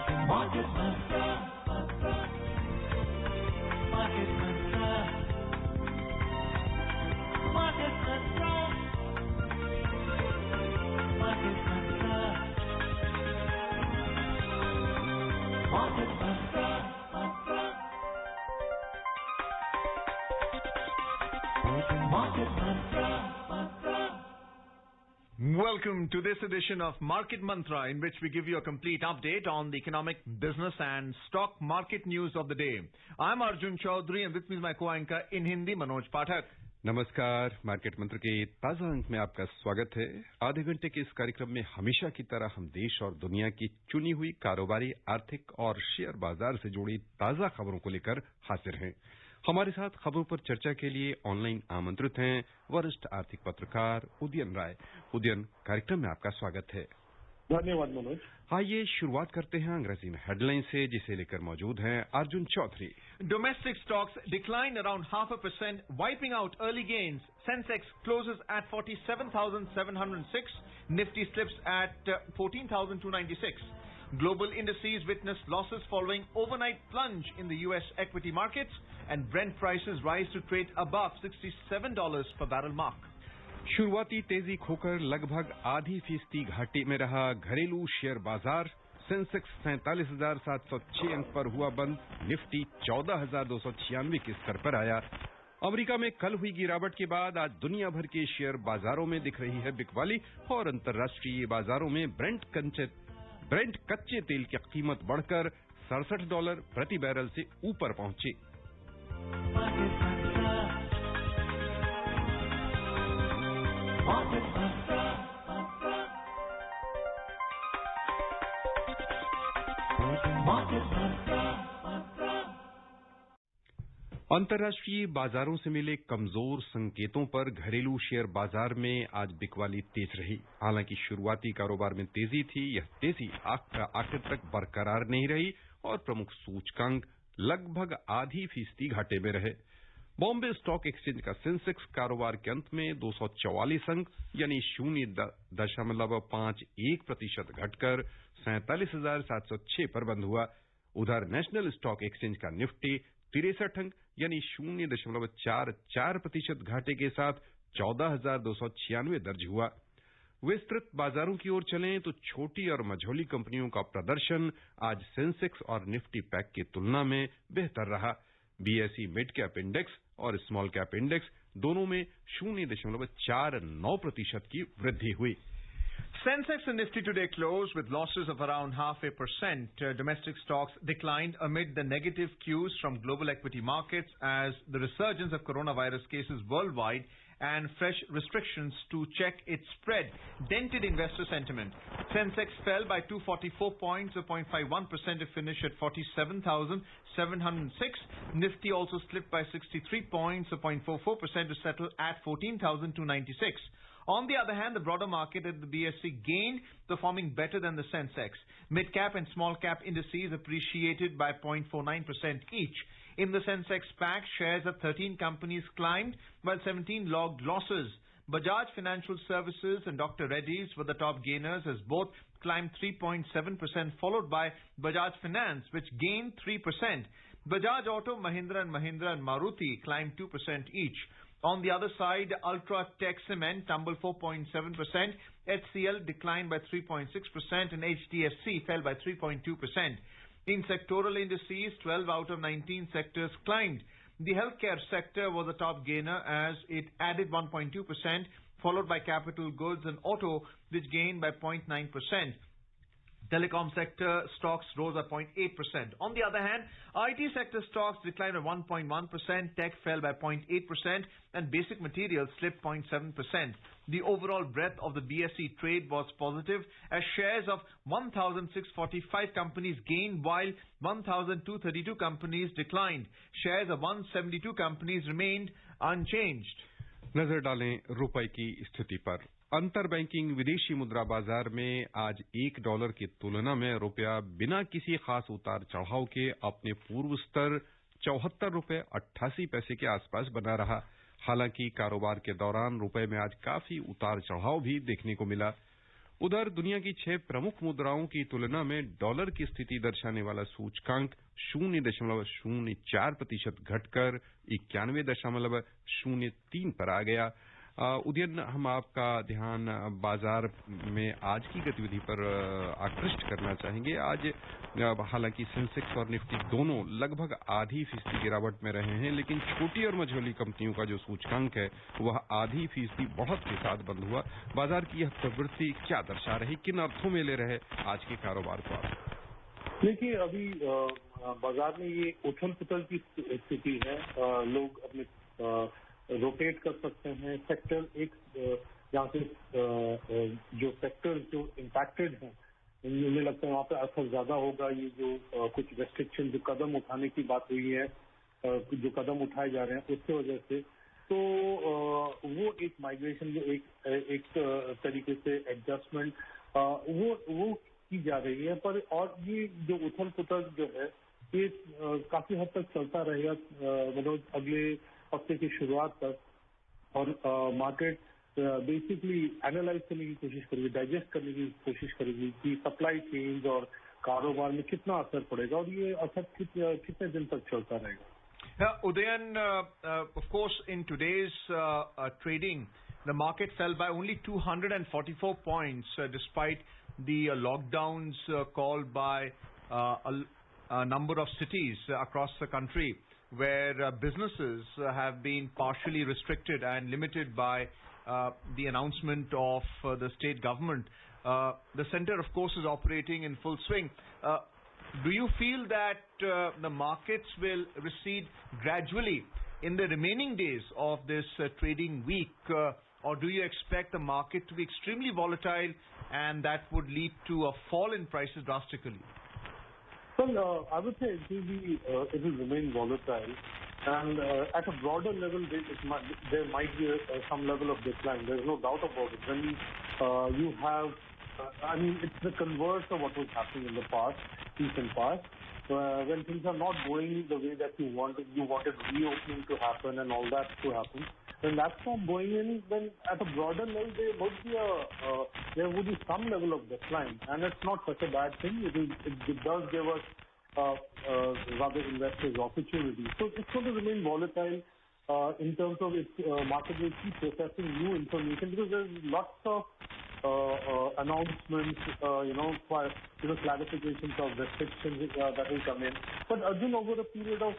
Market Mantra. Market Mantra. Market Mantra. Market Mantra. Market Mantra. Market Mantra. Welcome to this edition of Market Mantra, in which we give you a complete update on the economic, business and stock market news of the day. I'm Arjun Chaudhary and with me is my co-anchor in Hindi, Manoj Pathak. नमस्कार। Market मंत्र के ताजा अंक में आपका स्वागत है। आधे घंटे के इस कार्यक्रम में हमेशा की तरह हम देश और दुनिया की चुनी हुई कारोबारी, आर्थिक और शेयर बाजार से जुड़ी ताजा खबरों को लेकर हाजिर हैं। हमारे साथ खबरों पर चर्चा के लिए ऑनलाइन आमंत्रित हैं वरिष्ठ आर्थिक पत्रकार उदयन राय। उदयन, कार्यक्रम में आपका स्वागत है। धन्यवाद मनोज। आइए शुरुआत करते हैं अंग्रेजी में हेडलाइन से, जिसे लेकर मौजूद हैं Arjun Chaudhary. Domestic stocks declined around 0.5%, wiping out early gains. Sensex closes at 47,706. Nifty slips at 14,296. Global indices witnessed losses following overnight plunge in the U.S. equity markets, and Brent prices rise to trade above $67 per barrel mark. शुरुआती तेजी खोकर लगभग आधी फीसदी घाटे में रहा घरेलू share बाजार। सेंसेक्स 47,706 अंक पर हुआ बंद। निफ्टी 14,296 के स्तर पर आया। अमेरिका में कल हुई गिरावट के बाद आज दुनिया भर के शेयर बाजारों में दिख रही है बिकवाली और अंतर्राष्ट्रीय बाजारों में ब्रेंट कच्चे तेल की कीमत बढ़कर $67 प्रति बैरल से ऊपर पहुंची। अंतर्राष्ट्रीय बाजारों से मिले कमजोर संकेतों पर घरेलू शेयर बाजार में आज बिकवाली तेज रही। हालांकि शुरुआती कारोबार में तेजी थी, यह तेजी आखिर तक बरकरार नहीं रही और प्रमुख सूचकांक लगभग आधी फीसदी घाटे में रहे। बॉम्बे स्टॉक एक्सचेंज का सेंसेक्स कारोबार के अंत में 244 अंक यानी 0.51% घटकर 47,706 पर बंद हुआ। उधर नेशनल स्टॉक एक्सचेंज का निफ्टी 63 अंक यानी 0.44% घाटे के साथ 14,296 दर्ज हुआ। विस्तृत बाजारों की ओर चलें तो छोटी और मझोली कंपनियों का प्रदर्शन आज सेंसेक्स और निफ्टी पैक की तुलना में बेहतर रहा। बीएसई मिड कैप इंडेक्स और स्मॉल कैप इंडेक्स दोनों में 0.49% की वृद्धि हुई। Sensex and Nifty today closed with losses of around 0.5%. Domestic stocks declined amid the negative cues from global equity markets as the resurgence of coronavirus cases worldwide and fresh restrictions to check its spread dented investor sentiment. Sensex fell by 244 points, or 0.51% to finish at 47,706. Nifty also slipped by 63 points, or 0.44% to settle at 14,296. On the other hand, the broader market at the BSE gained, performing better than the Sensex. Mid-cap and small-cap indices appreciated by 0.49% each. In the Sensex pack, shares of 13 companies climbed, while 17 logged losses. Bajaj Financial Services and Dr. Reddy's were the top gainers as both climbed 3.7%, followed by Bajaj Finance, which gained 3%. Bajaj Auto, Mahindra & Mahindra and Maruti climbed 2% each. On the other side, Ultratech Cement tumbled 4.7%, HCL declined by 3.6%, and HDFC fell by 3.2%. In sectoral indices, 12 out of 19 sectors climbed. The healthcare sector was the top gainer as it added 1.2%, followed by capital goods and auto, which gained by 0.9%. Telecom sector stocks rose by 0.8%. On the other hand, IT sector stocks declined by 1.1%, tech fell by 0.8%, and basic materials slipped 0.7%. The overall breadth of the BSE trade was positive as shares of 1,645 companies gained while 1,232 companies declined. Shares of 172 companies remained unchanged. नजर डालें रुपए की स्थिति पर। अंतर banking विदेशी मुद्रा बाजार में आज $1 की तुलना में रुपया बिना किसी खास उतार चढ़ाव के अपने पूर्व स्तर ₹74.88 के आसपास बना रहा। हालांकि कारोबार के दौरान रुपए में आज काफी उतार चढ़ाव भी देखने को मिला। उधर दुनिया की 6 प्रमुख मुद्राओं की तुलना में डॉलर की स्थिति दर्शाने वाला सूचकांक 0.04% घटकर 91.03 पर आ गया। उदयन, हम आपका ध्यान बाजार में आज की गतिविधि पर आकृष्ट करना चाहेंगे। आज हालांकि सेंसेक्स और निफ्टी दोनों लगभग आधी फीसदी गिरावट में रहे हैं, लेकिन छोटी और मझोली कंपनियों का जो सूचकांक है वह आधी फीसदी बढ़त के साथ बंद हुआ। बाजार की यह प्रवृत्ति क्या दर्शा रही, किन अर्थों में ले रहे आज के कारोबार को आप? देखिए, अभी बाजार में ये उथल पुथल की स्थिति है। लोग अपने रोटेट कर सकते हैं सेक्टर एक जहाँ से जो सेक्टर जो इम्पैक्टेड हैं, मुझे लगता है वहाँ पे असर ज्यादा होगा। ये जो कुछ रेस्ट्रिक्शन जो कदम उठाने की बात हुई है, जो कदम उठाए जा रहे हैं उसकी वजह से, तो वो एक माइग्रेशन जो एक तरीके से एडजस्टमेंट वो की जा रही है। पर और ये जो उथल पुथल जो है ये काफी हद तक चलता रहेगा, मतलब अगले हफ्ते की शुरुआत तक। और मार्केट बेसिकली एनालाइज करने की कोशिश करेगी, डाइजेस्ट करने की कोशिश करेगी कि सप्लाई चेन्स और कारोबार में कितना असर पड़ेगा और ये असर कितने दिन तक चलता रहेगा। Udayan, of course, in today's trading, the market fell by only 244 points despite the lockdowns called by a number of cities across the country, where businesses have been partially restricted and limited by the announcement of the state government. The center, of course, is operating in full swing. Do you feel that the markets will recede gradually in the remaining days of this trading week, or do you expect the market to be extremely volatile and that would lead to a fall in prices drastically? Well, I would say it will remain volatile, and at a broader level, there might be some level of decline. There's no doubt about it. When you have, I mean, it's the converse of what was happening in the past, recent past. When things are not going the way that you wanted reopening to happen and all that to happen. When that's not going in, then at a broader level, there would be some level of decline, and it's not such a bad thing. It does give us rather investors opportunity. So it's going to remain volatile in terms of its market will keep processing new information, because there's lots of announcements, clarifications of restrictions that will come in. But Arjun, over a period of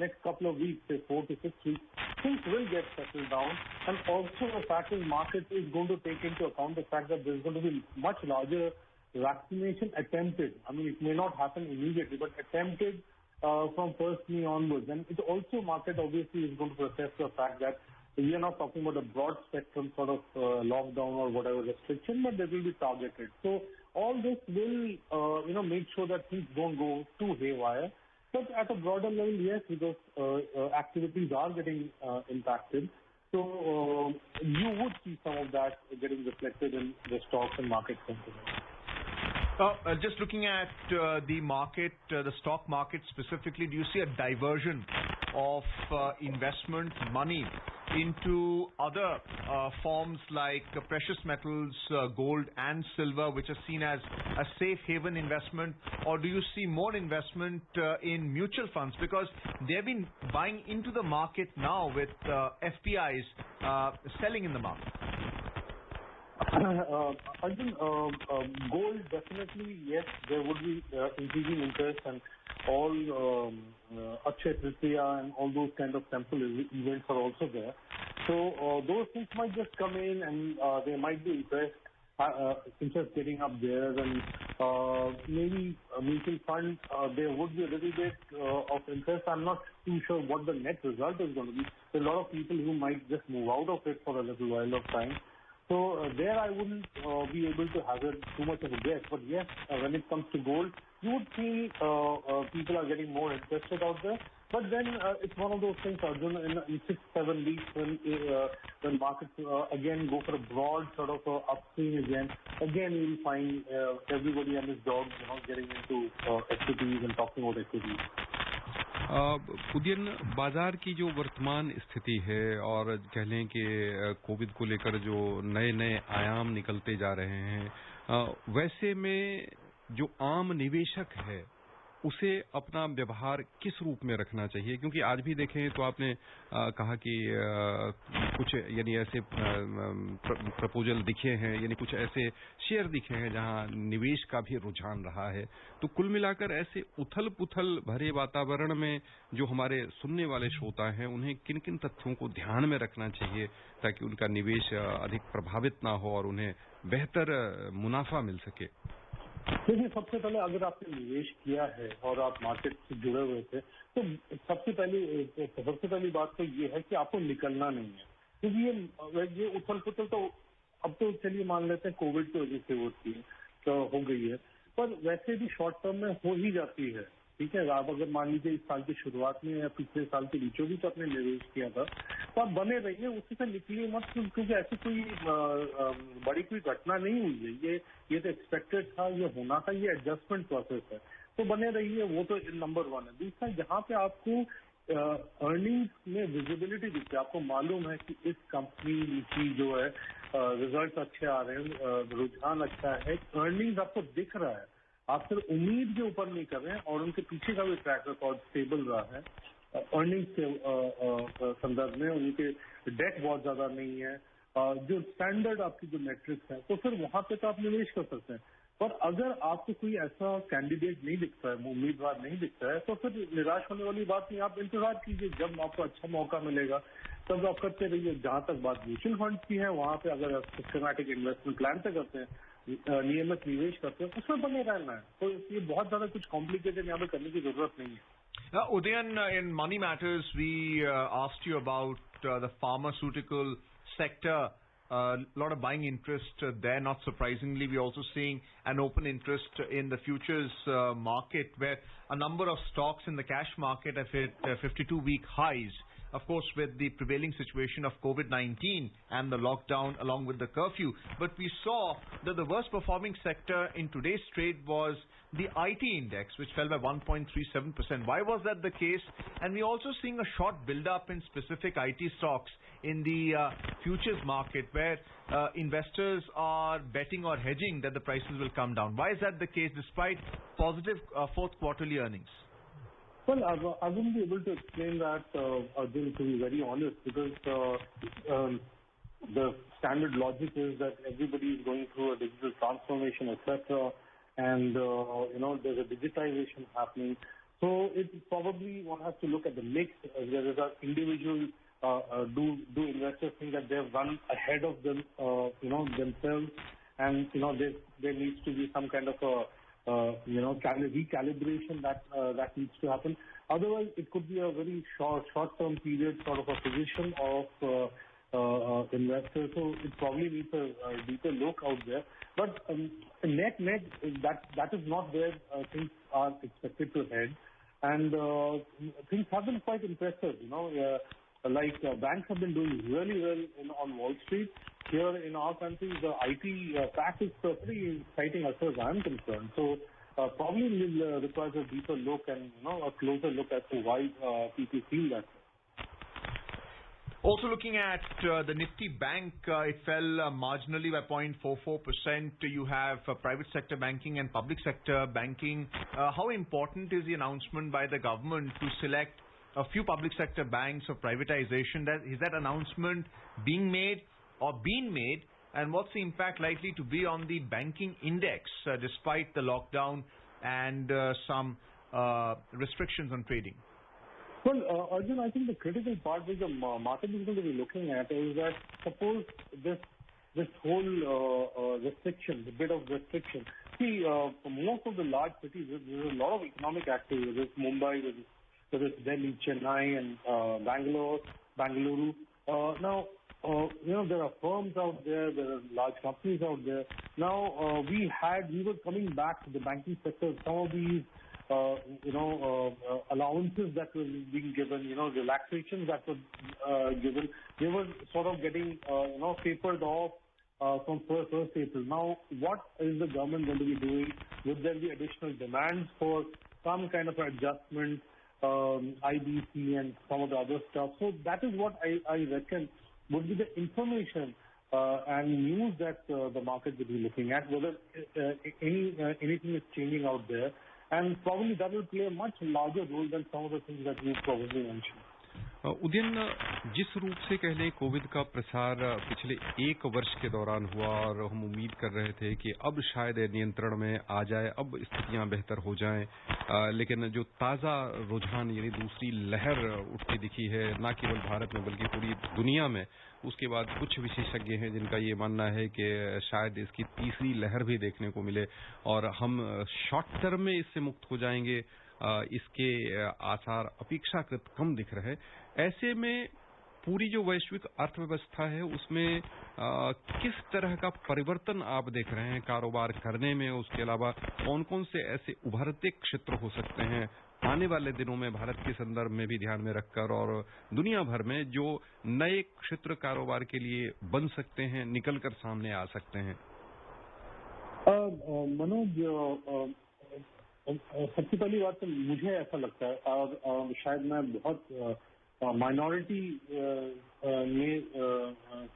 next couple of weeks, say 4 to 6 weeks, things will get settled down. And also the fact is market is going to take into account the fact that there's going to be much larger vaccination attempted. I mean, it may not happen immediately, but attempted from 1st May onwards. And it also, market obviously is going to process the fact that we are not talking about a broad spectrum sort of lockdown or whatever restriction, but they will be targeted. So all this will, make sure that things don't go too haywire. But at a broader level, yes, because activities are getting impacted. So you would see some of that getting reflected in the stocks and market sentiment. Just looking at the market, the stock market specifically, do you see a diversion of investment money into other forms like precious metals, gold and silver, which are seen as a safe haven investment, or do you see more investment in mutual funds, because they've been buying into the market now with FPIs selling in the market? Arjun, gold, definitely, yes, there would be increasing interest, and all Akshaya Tritiya and all those kind of temple events are also there. So those things might just come in, and there might be interest getting up there, and maybe a mutual fund, there would be a little bit of interest. I'm not too sure what the net result is going to be. There are a lot of people who might just move out of it for a little while of time. So there I wouldn't be able to hazard too much of a guess. But yes, when it comes to gold, you would see people are getting more interested out there. But then it's one of those things, Arjun, in 6-7 weeks when markets again go for a broad sort of upswing again you will find everybody and his dog, getting into equities and talking about equities. Udayan, बाजार की जो वर्तमान स्थिति है और कह लें कि कोविड को लेकर जो नए नए आयाम निकलते जा रहे हैं, वैसे में जो आम निवेशक है उसे अपना व्यवहार किस रूप में रखना चाहिए? क्योंकि आज भी देखें तो आपने कहा कि कुछ यानी ऐसे प्रपोजल दिखे हैं, यानी कुछ ऐसे शेयर दिखे हैं जहां निवेश का भी रुझान रहा है। तो कुल मिलाकर ऐसे उथल पुथल भरे वातावरण में जो हमारे सुनने वाले श्रोता हैं, उन्हें किन किन तथ्यों को ध्यान में रखना चाहिए ताकि उनका निवेश अधिक प्रभावित ना हो और उन्हें बेहतर मुनाफा मिल सके? देखिए, सबसे पहले अगर आपने निवेश किया है और आप मार्केट से जुड़े हुए थे, तो सबसे पहली बात तो ये है कि आपको निकलना नहीं है, क्योंकि ये उथल पुथल तो अब तो चलिए मान लेते हैं कोविड की वजह से होती है, तो हो गई है, पर वैसे भी शॉर्ट टर्म में हो ही जाती है। ठीक है, आप अगर मान लीजिए इस साल की शुरुआत में या पिछले साल के बीचों बीच आपने निवेश किया था, तो आप बने रहिए, उसी से निकलिए मत, क्योंकि ऐसी कोई बड़ी कोई घटना नहीं हुई है। ये तो एक्सपेक्टेड था, ये होना था, ये एडजस्टमेंट प्रोसेस है, तो बने रहिए, वो तो नंबर 1 है। दूसरा, जहाँ पे आपको अर्निंग्स में विजिबिलिटी दिखती है, आपको मालूम है कि इस कंपनी की जो है रिजल्ट अच्छे आ रहे हैं, रुझान अच्छा है, अर्निंग्स आपको दिख रहा है, आप सिर्फ उम्मीद के ऊपर नहीं कर रहे हैं और उनके पीछे का भी ट्रैक रिकॉर्ड स्टेबल रहा है, अर्निंग्स के संदर्भ में उनके डेट बहुत ज्यादा नहीं है, जो स्टैंडर्ड आपकी जो मैट्रिक्स है, तो फिर वहां पे तो आप निवेश कर सकते हैं। पर अगर आपको कोई ऐसा कैंडिडेट नहीं दिखता है, उम्मीदवार नहीं दिखता है, तो फिर निराश होने वाली बात नहीं, आप इंतजार कीजिए, जब आपको अच्छा मौका मिलेगा तब आप करते रहिए। जहां तक बात म्यूचुअल फंड की है, वहां पे अगर आप सिस्टमैटिक इन्वेस्टमेंट प्लान पे करते हैं, नियमित निवेश करते हैं, उसमें बने रहना है, तो ये बहुत ज्यादा कुछ कॉम्प्लिकेटेड यहाँ पे करने की जरूरत नहीं है। Udayan, in Money Matters, we asked you about the pharmaceutical sector. A lot of buying interest there, not surprisingly. We're also seeing an open interest in the futures market, where a number of stocks in the cash market have hit 52-week highs. Of course, with the prevailing situation of COVID-19 and the lockdown along with the curfew. But we saw that the worst performing sector in today's trade was the IT index, which fell by 1.37%. Why was that the case? And we're also seeing a short build-up in specific IT stocks in the futures market, where investors are betting or hedging that the prices will come down. Why is that the case despite positive fourth quarterly earnings? Well, I wouldn't be able to explain that, Arjun, to be very honest, because the standard logic is that everybody is going through a digital transformation, etc., and there's a digitization happening. So it probably one has to look at the mix. There is an individual. Do investors think that they've run ahead of them, themselves, and there needs to be some kind of a recalibration that needs to happen. Otherwise, it could be a very short-term period sort of a position of investors. So it probably needs a deeper look out there. But net, that is not where things are expected to head. And things have been quite impressive. Banks have been doing really well on Wall Street. Here in our country, the IT pack is pretty exciting as far as I'm concerned. So probably will require a deeper look and a closer look as to why people feel that. Also looking at the Nifty Bank, it fell marginally by 0.44%. You have private sector banking and public sector banking. How important is the announcement by the government to select a few public sector banks for privatization? Is that announcement being made or been made, and what's the impact likely to be on the banking index despite the lockdown and some restrictions on trading? Well, Arjun, I think the critical part which the market is going to be looking at is that suppose this whole restriction, the bit of restriction. See, for most of the large cities, there's a lot of economic activity. There's Mumbai, there's Delhi, Chennai, and Bangalore. Now, there are firms out there are large companies out there. Now, we were coming back to the banking sector. Some of these, allowances that were being given, relaxations that were given, they were sort of getting, tapered off from 1st April. Now, what is the government going to be doing? Would there be additional demands for some kind of adjustment IBC and some of the other stuff. So that is what I reckon would be the information and news that the market will be looking at, whether anything is changing out there. And probably that will play a much larger role than some of the things that you probably mentioned. Udayan, जिस रूप से कह लें Covid का प्रसार पिछले 1 वर्ष के दौरान हुआ और हम उम्मीद कर रहे थे कि अब शायद नियंत्रण में आ जाए, अब स्थितियां बेहतर हो जाएं, लेकिन जो ताज़ा रुझान यानी दूसरी लहर उठती दिखी है न केवल भारत में बल्कि पूरी दुनिया में, उसके बाद कुछ विशेषज्ञ हैं जिनका ये मानना है कि शायद इसकी तीसरी लहर भी देखने को मिले और हम शॉर्ट टर्म में इससे मुक्त हो जाएंगे, इसके आसार अपेक्षाकृत कम दिख रहे। ऐसे में पूरी जो वैश्विक अर्थव्यवस्था है उसमें किस तरह का परिवर्तन आप देख रहे हैं कारोबार करने में? उसके अलावा कौन कौन से ऐसे उभरते क्षेत्र हो सकते हैं आने वाले दिनों में भारत के संदर्भ में भी ध्यान में रखकर और दुनिया भर में जो नए क्षेत्र कारोबार के लिए बन सकते हैं, निकलकर सामने आ सकते हैं? मनोज, सबसे पहली बात तो मुझे ऐसा लगता है और शायद मैं बहुत माइनॉरिटी में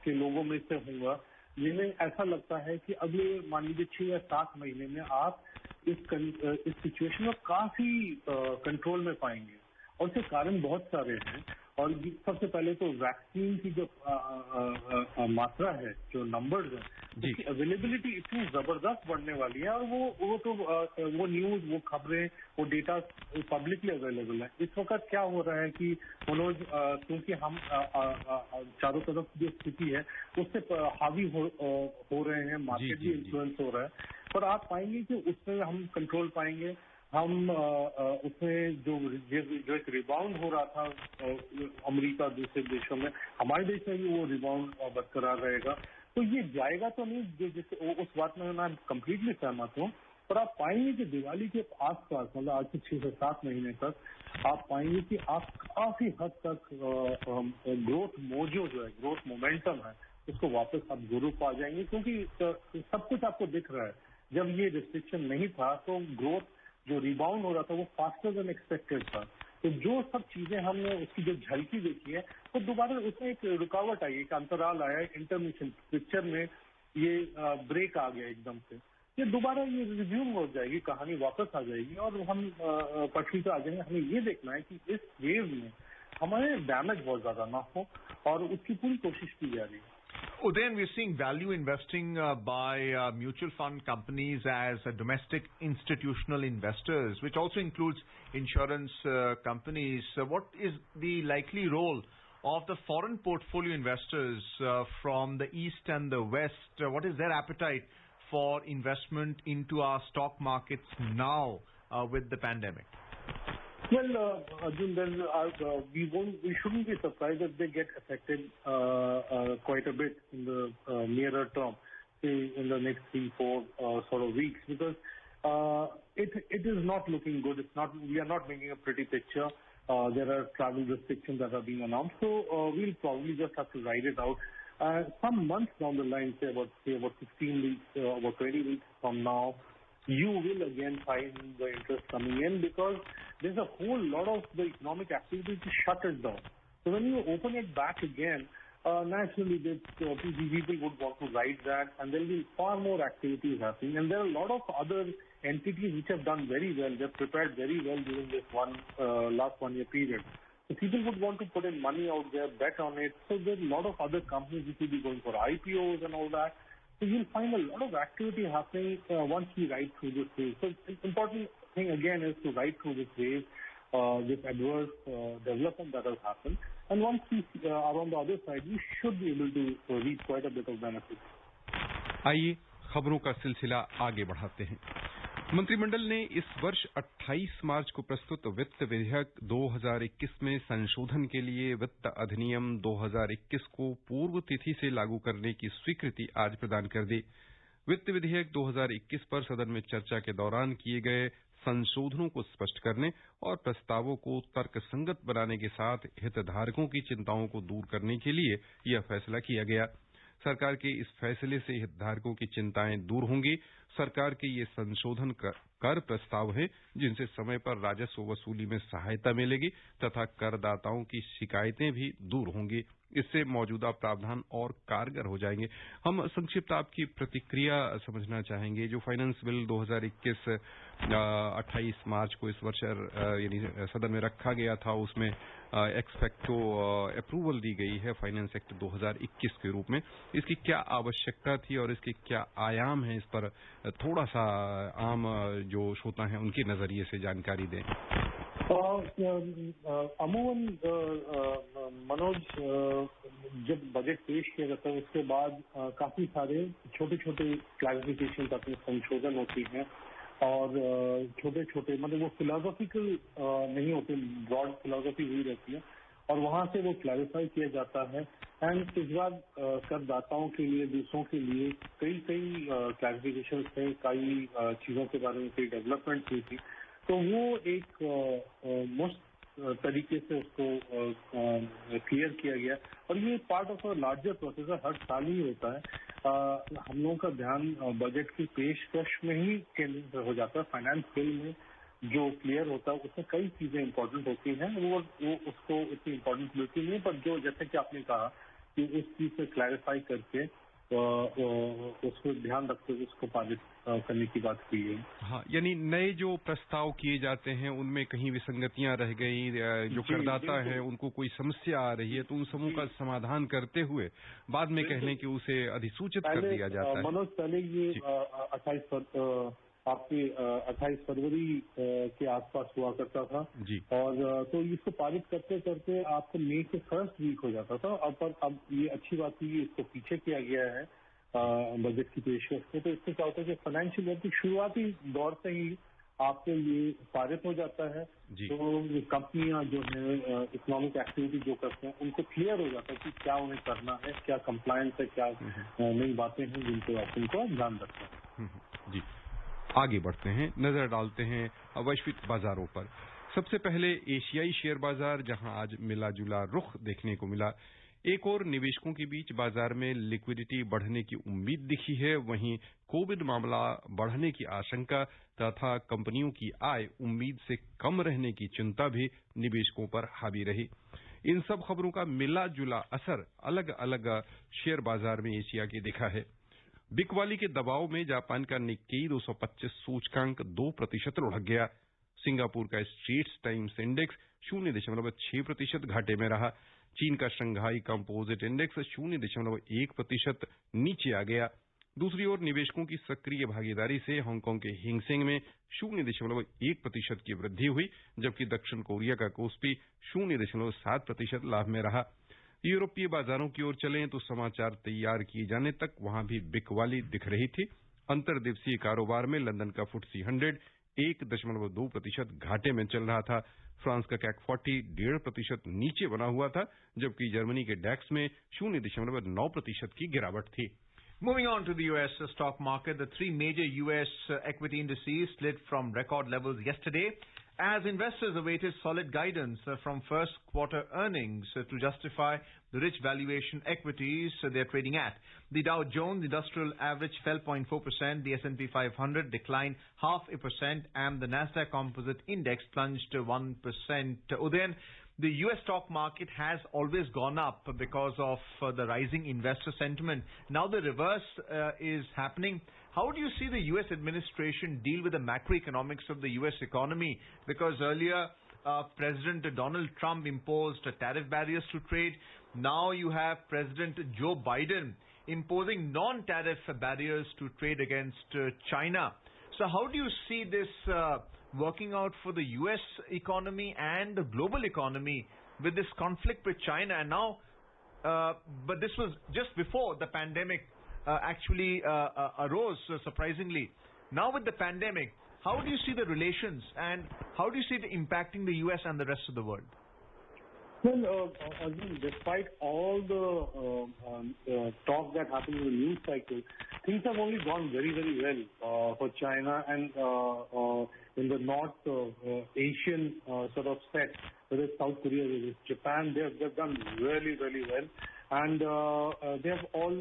के लोगों में से हूँगा, जिन्हें ऐसा लगता है कि अगले मान लीजिए 6 या 7 महीने में आप इस सिचुएशन को काफी कंट्रोल में पाएंगे। और उसके कारण बहुत सारे हैं और सबसे पहले तो वैक्सीन की जो मात्रा है, जो नंबर्स हैं, उसकी अवेलेबिलिटी इतनी जबरदस्त बढ़ने वाली है और वो न्यूज, वो खबरें, वो डेटा पब्लिकली अवेलेबल है। इस वक्त क्या हो रहा है कि मनोज, क्योंकि हम चारों तरफ जो स्थिति है उससे हावी हो रहे हैं, मार्केट भी इन्फ्लुएंस हो रहा है, पर आप पाएंगे कि उसमें हम कंट्रोल पाएंगे। हम उसमें जो एक रिबाउंड हो रहा था अमेरिका दूसरे देशों में, हमारे देश में भी वो रिबाउंड बरकरार रहेगा। तो ये जाएगा तो नहीं, जिससे उस बात में मैं कंप्लीटली सहमत हूँ, पर आप पाएंगे कि दिवाली के आसपास, मतलब आज से 6 से 7 महीने तक आप पाएंगे कि आप काफी हद तक ग्रोथ मोजो जो है, ग्रोथ मोमेंटम है, उसको वापस आप जरूर पा जाएंगे, क्योंकि सब कुछ आपको दिख रहा है। जब ये रिस्ट्रिक्शन नहीं था तो ग्रोथ जो रिबाउंड हो रहा था वो फास्टर देन एक्सपेक्टेड था। तो जो सब चीजें हमने उसकी जो झलकी देखी है, तो दोबारा उसमें एक रुकावट आई, एक अंतराल आया, इंटरमिशन पिक्चर में ये ब्रेक आ गया एकदम से। ये दोबारा ये रिज्यूम हो जाएगी, कहानी वापस आ जाएगी और हम पटरी पे आ जाएंगे। हमें ये देखना है कि इस वेव में हमारे डैमेज बहुत ज्यादा ना हो और उसकी पूरी कोशिश की जा रही है। Udayan, we're seeing value investing by mutual fund companies as domestic institutional investors, which also includes insurance companies. What is the likely role of the foreign portfolio investors from the East and the West? What is their appetite for investment into our stock markets now with the pandemic? Well, Arjun, then we shouldn't be surprised if they get affected quite a bit in the nearer term, say in the next 3-4 sort of weeks, because it is not looking good. We are not making a pretty picture. There are travel restrictions that are being announced, so we'll probably just have to ride it out. Some months down the line, say about 16 weeks, about 20 weeks from now, you will again find the interest coming in, because there's a whole lot of the economic activity to shut it down. So when you open it back again, naturally people would want to ride that, and there will be far more activities happening. And there are a lot of other entities which have done very well. They've prepared very well during this last 1 year period. So people would want to put in money out there, bet on it. So there's a lot of other companies which will be going for IPOs and all that. So you'll find a lot of activity happening once we ride through this wave. So the important thing again is to ride through this wave, this adverse development that has happened. And once we are on the other side, we should be able to reap quite a bit of benefit. आइए खबरों का सिलसिला आगे बढ़ाते हैं। मंत्रिमंडल ने इस वर्ष 28 मार्च को प्रस्तुत वित्त विधेयक 2021 में संशोधन के लिए वित्त अधिनियम 2021 को पूर्व तिथि से लागू करने की स्वीकृति आज प्रदान कर दी। वित्त विधेयक 2021 पर सदन में चर्चा के दौरान किए गए संशोधनों को स्पष्ट करने और प्रस्तावों को तर्कसंगत बनाने के साथ हितधारकों की चिंताओं को दूर करने के लिए यह फैसला किया गया। सरकार के इस फैसले से हितधारकों की चिंताएं दूर होंगी। सरकार के ये संशोधन कर प्रस्ताव हैं जिनसे समय पर राजस्व वसूली में सहायता मिलेगी तथा करदाताओं की शिकायतें भी दूर होंगी। इससे मौजूदा प्रावधान और कारगर हो जाएंगे। हम संक्षिप्त आपकी प्रतिक्रिया समझना चाहेंगे। जो फाइनेंस बिल 2021 28 मार्च को इस वर्ष यानी सदन में रखा गया था, उसमें एक्सपेक्टो अप्रूवल दी गई है फाइनेंस एक्ट 2021 के रूप में। इसकी क्या आवश्यकता थी और इसके क्या आयाम हैं, इस पर थोड़ा सा आम जो श्रोता हैं उनके नजरिए से जानकारी दें। अमूमन मनोज, जब बजट पेश किया जाता है उसके बाद काफी सारे छोटे छोटे क्लैरिफिकेशन अपने संशोधन होती हैं और छोटे छोटे मतलब वो फिलोसॉफिकल नहीं होते, ब्रॉड फिलोसॉफी हुई रहती है और वहां से वो क्लैरिफाई किया जाता है। एंड इस बार करदाताओं के लिए, दूसरों के लिए कई क्लैरिफिकेशन थे, कई चीजों के बारे में कई डेवलपमेंट हुई थी। तो वो एक मस्त तरीके से उसको क्लियर किया गया और ये part of a larger process है, हर साल ही होता है। हम लोगों का ध्यान बजट की पेशकश में ही केंद्रित हो जाता है। फाइनेंस बिल में जो क्लियर होता है उसमें कई चीजें इंपॉर्टेंट होती हैं, वो उसको इतनी इंपॉर्टेंस मिलती नहीं है, पर जो जैसे कि आपने कहा कि उस चीज से क्लैरिफाई करके उसको ध्यान रखते हुए उसको पारित करने की बात की है। हाँ, यानी नए जो प्रस्ताव किए जाते हैं उनमें कहीं विसंगतियां रह गई, जो करदाता है उनको कोई समस्या आ रही है तो उन समूह का समाधान करते हुए बाद में कहने कि उसे अधिसूचित कर दिया जाता है। मनोज, पहले ये 28 फरवरी के आसपास हुआ करता था जी। और तो इसको पारित करते करते आपको मई के फर्स्ट वीक हो जाता था। अब ये अच्छी बात हुई, इसको पीछे किया गया है बजट की पेशकश को। तो इससे क्या होता है कि फाइनेंशियल ईयर की शुरुआती दौर से ही आपको ये पारित हो जाता है। तो कंपनियां जो है इकोनॉमिक एक्टिविटी जो करते हैं उनको क्लियर हो जाता है कि क्या उन्हें करना है, क्या कंप्लायंस है, क्या नई बातें हैं जिनको आप उनको ध्यान रखना है। जी, आगे बढ़ते हैं, नजर डालते हैं वैश्विक बाजारों पर। सबसे पहले एशियाई शेयर बाजार, जहां आज मिला जुला रुख देखने को मिला। एक और निवेशकों के बीच बाजार में लिक्विडिटी बढ़ने की उम्मीद दिखी है, वहीं कोविड मामला बढ़ने की आशंका तथा कंपनियों की आय उम्मीद से कम रहने की चिंता भी निवेशकों पर हावी रही। इन सब खबरों का मिला जुला असर अलग अलग शेयर बाजार में एशिया के दिखा है। बिकवाली के दबाव में जापान का निक्केई 225 सूचकांक 2% लुढ़क गया। सिंगापुर का स्ट्रेट्स टाइम्स इंडेक्स 0.6% घाटे में रहा। चीन का शंघाई कंपोजिट इंडेक्स 0.1% नीचे आ गया। दूसरी ओर निवेशकों की सक्रिय भागीदारी से हांगकांग के हिंगसेंग में 0.1% की वृद्धि हुई, जबकि दक्षिण कोरिया का कोस्पी 0.7% लाभ में रहा। यूरोपीय बाजारों की ओर चलें तो समाचार तैयार किए जाने तक वहां भी बिकवाली दिख रही थी। अंतर्दिवसीय कारोबार में लंदन का FTSE 100 1.2% घाटे में चल रहा था। फ्रांस का CAC 40 1.5% नीचे बना हुआ था, जबकि जर्मनी के डैक्स में 0.9% की गिरावट थी। Moving on to the U.S. stock market, the three major U.S. equity indices slid from record levels yesterday as investors awaited solid guidance from first quarter earnings to justify the rich valuation equities they're trading at. The Dow Jones Industrial Average fell 0.4%, the S&P 500 declined 0.5%, and the Nasdaq Composite Index plunged 1%. Udayan, the U.S. stock market has always gone up because of the rising investor sentiment. Now the reverse is happening. How do you see the U.S. administration deal with the macroeconomics of the U.S. economy? Because earlier, President Donald Trump imposed tariff barriers to trade. Now you have President Joe Biden imposing non-tariff barriers to trade against China. So how do you see this working out for the U.S. economy and the global economy with this conflict with China? And now, but this was just before the pandemic actually arose, surprisingly. Now with the pandemic, how do you see the relations and how do you see it impacting the U.S. and the rest of the world? Well, Arjun, despite all the talk that happened in the news cycle, things have only gone very, very well for China and in the North Asian sort of set, whether it's South Korea, whether it's Japan, they've done really, really well. and they have all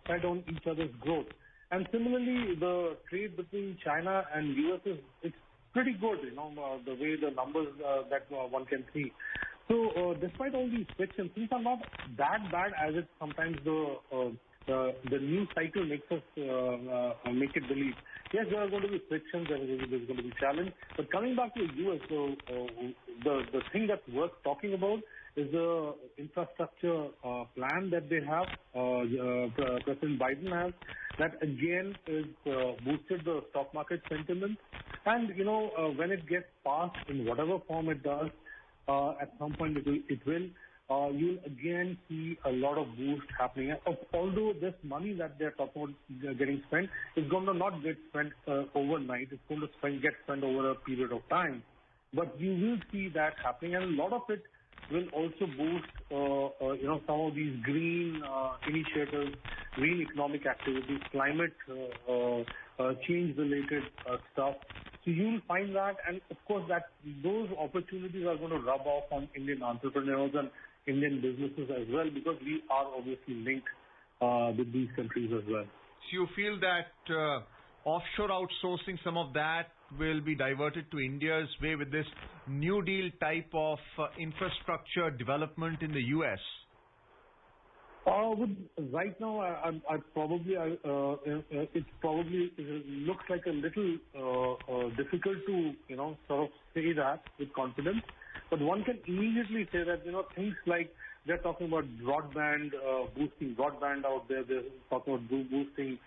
fed on each other's growth. And similarly, the trade between China and US it's pretty good, the way the numbers that one can see. So despite all these frictions, things are not that bad as it sometimes the news cycle makes us make it believe. Yes, there are going to be frictions, there's going to be challenge. But coming back to the US, so the thing that's worth talking about is the infrastructure plan that they have, President Biden has, that again is boosted the stock market sentiment. And, when it gets passed in whatever form it does, at some point it will, you'll again see a lot of boost happening. Although this money that they're talking about getting spent is going to not get spent overnight, it's going to get spent over a period of time. But you will see that happening, and a lot of it will also boost, some of these green initiatives, green economic activities, climate change-related stuff. So you'll find that, and of course, that those opportunities are going to rub off on Indian entrepreneurs and Indian businesses as well, because we are obviously linked with these countries as well. So you feel that offshore outsourcing, some of that will be diverted to India's way with this New Deal type of infrastructure development in the US? Right now, it probably looks like a little difficult to sort of say that with confidence. But one can immediately say that things like they're talking about broadband, boosting broadband out there. They're talking about boosting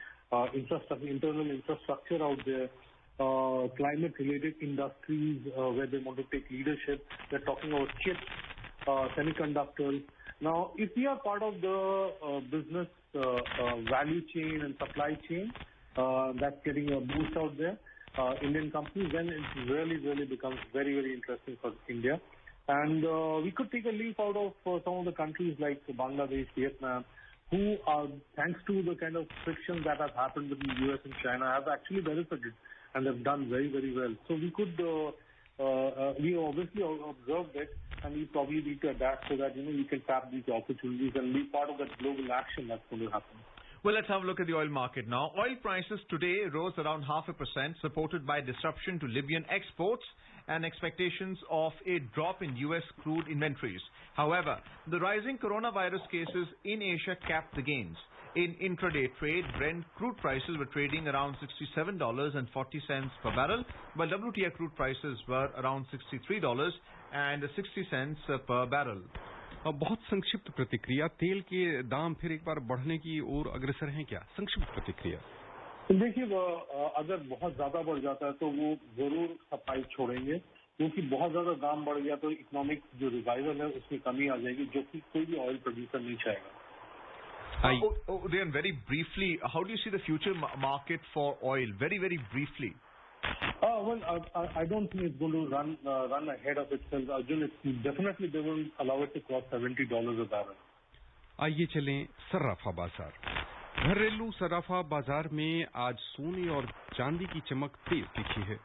infrastructure, internal infrastructure out there. Climate-related industries where they want to take leadership. They're talking about chips, semiconductors. Now, if we are part of the business value chain and supply chain that's getting a boost out there, Indian companies, then it really, really becomes very, very interesting for India. And we could take a leaf out of some of the countries like Bangladesh, Vietnam, who are, thanks to the kind of frictions that have happened between the US and China, have actually benefited and have done very, very well. So we could, we obviously observed it, and we probably need to adapt so that, we can tap these opportunities and be part of that global action that's going to happen. Well, let's have a look at the oil market now. Oil prices today rose around 0.5%, supported by disruption to Libyan exports and expectations of a drop in US crude inventories. However, the rising coronavirus cases in Asia capped the gains. In intraday trade, Brent crude prices were trading around $67.40 per barrel, while WTI crude prices were around $63.60 per barrel. बहुत संक्षिप्त प्रतिक्रिया, तेल के दाम फिर एक बार बढ़ने की ओर अग्रसर हैं क्या? संक्षिप्त प्रतिक्रिया। देखिए, अगर बहुत ज्यादा बढ़ जाता है तो वो जरूर सप्लाई छोड़ेंगे, क्योंकि बहुत ज्यादा दाम बढ़ गया तो इकोनॉमिक जो रिवाइवल है उसमें कमी आ जाएगी, जो कि कोई भी ऑयल प्रोड्यूसर नहीं चाहेगा। Then very briefly, how do you see the future market for oil? Very, very briefly. Well, I don't think it's going to run ahead of itself, Arjun. Definitely they will allow it to cross $70 a barrel. आइए चलें सर्राफा बाजार। घरेलू सर्राफा बाजार में आज सोने और चांदी की चमक तेज दिखी है।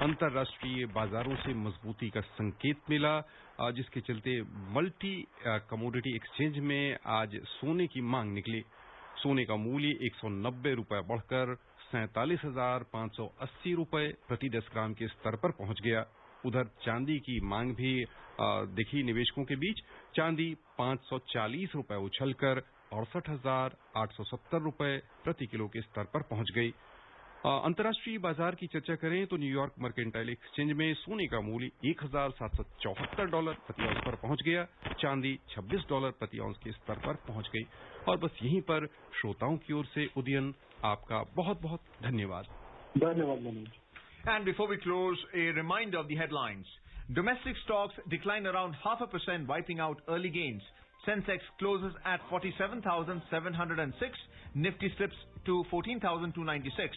अंतर्राष्ट्रीय बाजारों से मजबूती का संकेत मिला, जिसके चलते मल्टी कमोडिटी एक्सचेंज में आज सोने की मांग निकली। सोने का मूल्य 190 रुपए बढ़कर 47,580 रुपए प्रति 10 ग्राम के स्तर पर पहुंच गया। उधर चांदी की मांग भी दिखी निवेशकों के बीच। चांदी 540 रुपए उछलकर 68,870 रुपए प्रति किलो के स्तर पर पहुंच गई। अंतर्राष्ट्रीय बाजार की चर्चा करें तो न्यूयॉर्क मर्केंटाइल एक्सचेंज में सोने का मूल्य $1,774 प्रति औंस पर पहुंच गया। चांदी $26 प्रति औंस के स्तर पर पहुंच गई। और बस यहीं पर श्रोताओं की ओर से उदयन आपका बहुत बहुत धन्यवाद। धन्यवाद Manoj. And before we close, a reminder of the headlines. Domestic stocks declined around 0.5%, wiping out early gains. Sensex closes at 47,706. Nifty slips to 14,296.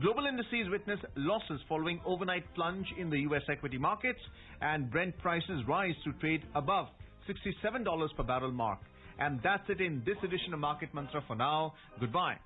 Global indices witness losses following overnight plunge in the U.S. equity markets, and Brent prices rise to trade above $67 per barrel mark. And that's it in this edition of Market Mantra for now. Goodbye.